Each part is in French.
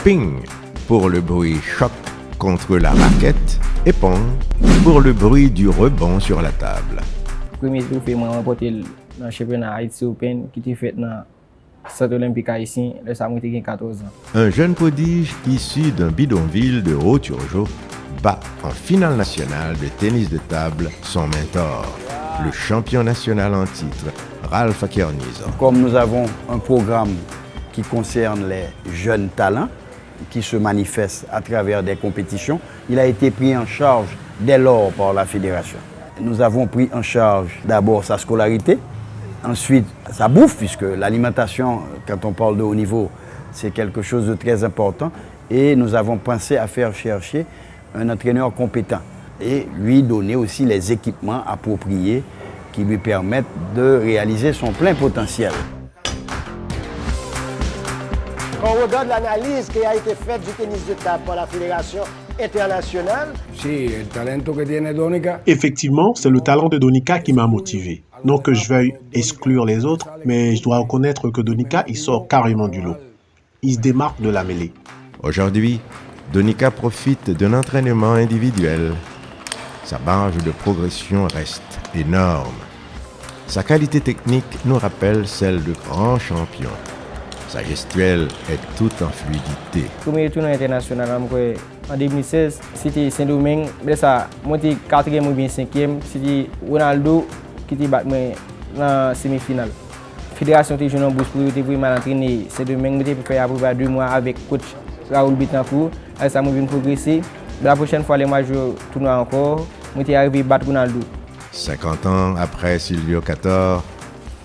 ping pour le bruit choc contre la raquette et pong pour le bruit du rebond sur la table. Premier trophée m'a remporté dans le championnat Haïti Open qui était fait dans le Centre olympique haïtien, le samedi 14 ans. Un jeune prodige issu d'un bidonville de Haut-Turgeau bat en finale nationale de tennis de table son mentor, le champion national en titre, Ralph Akernizan. Comme nous avons un programme qui concerne les jeunes talents, qui se manifestent à travers des compétitions, il a été pris en charge dès lors par la fédération. Nous avons pris en charge d'abord sa scolarité, ensuite sa bouffe, puisque l'alimentation, quand on parle de haut niveau, c'est quelque chose de très important. Et nous avons pensé à faire chercher un entraîneur compétent et lui donner aussi les équipements appropriés qui lui permettent de réaliser son plein potentiel. Quand on regarde l'analyse qui a été faite du tennis de table par la Fédération internationale, effectivement, c'est le talent de Donika qui m'a motivé. Non que je veuille exclure les autres, mais je dois reconnaître que Donika, il sort carrément du lot. Il se démarque de la mêlée. Aujourd'hui, Donika profite d'un entraînement individuel. Sa marge de progression reste énorme. Sa qualité technique nous rappelle celle de grands champions. Sa gestuelle est toute en fluidité. Premier tournoi international en 2016, c'était Saint-Domingue. Après ça, monté 4e ou bien 5e, c'était Ronaldo qui était battu dans la semi-finale. La fédération a joué en bourse pour m'entraîner Saint-Domingue. J'ai fait à peu près 2 mois avec coach Raoul Betancourt. Après ça, je vais progresser. La prochaine fois, je vais jouer au tournoi encore. Je suis arrivé à battre Ronaldo. 50 ans après Silvio Cator,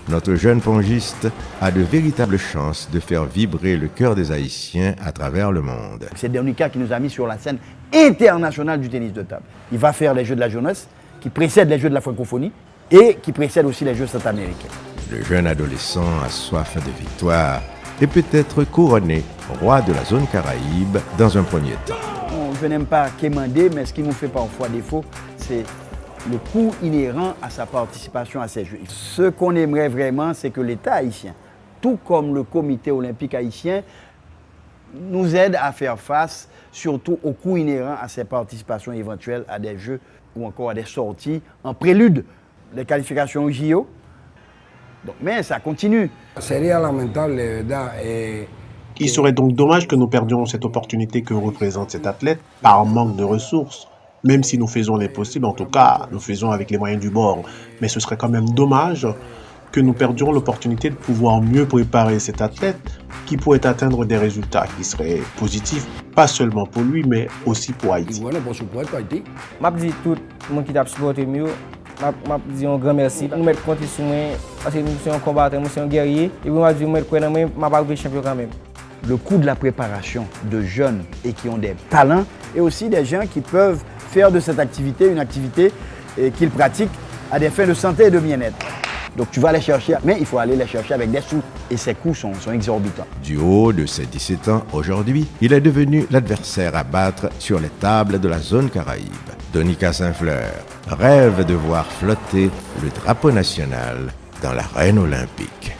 notre jeune pongiste a de véritables chances de faire vibrer le cœur des Haïtiens à travers le monde. C'est Donika qui nous a mis sur la scène internationale du tennis de table. Il va faire les Jeux de la jeunesse, qui précèdent les Jeux de la francophonie et qui précèdent aussi les Jeux centra-américains. Le jeune adolescent a soif de victoire et peut être couronné roi de la zone Caraïbe dans un premier temps. Je n'aime pas quémander, mais ce qui nous fait parfois défaut, c'est le coût inhérent à sa participation à ces Jeux. Ce qu'on aimerait vraiment, c'est que l'État haïtien, tout comme le comité olympique haïtien, nous aide à faire face surtout au coût inhérent à ses participations éventuelles à des Jeux ou encore à des sorties en prélude des qualifications au JO. Donc, mais ça continue. Il serait donc dommage que nous perdions cette opportunité que représente cet athlète par manque de ressources. Même si nous faisons l'impossible, en tout cas, nous faisons avec les moyens du bord. Mais ce serait quand même dommage que nous perdions l'opportunité de pouvoir mieux préparer cet athlète qui pourrait atteindre des résultats qui seraient positifs, pas seulement pour lui, mais aussi pour Haïti. Je dis tout le monde qui t'a supporté mieux, je dis un grand merci. Nous mettons compte sur moi parce que nous sommes un combattant, nous sommes un guerrier. Et puis je dis que je ne suis pas champion quand même. Le coût de la préparation de jeunes et qui ont des talents et aussi des gens qui peuvent faire de cette activité une activité qu'ils pratiquent à des fins de santé et de bien-être. Donc tu vas les chercher, mais il faut aller les chercher avec des sous et ces coûts sont exorbitants. Du haut de ses 17 ans aujourd'hui, il est devenu l'adversaire à battre sur les tables de la zone Caraïbe. Donika Saint-Fleur rêve de voir flotter le drapeau national dans l'arène olympique.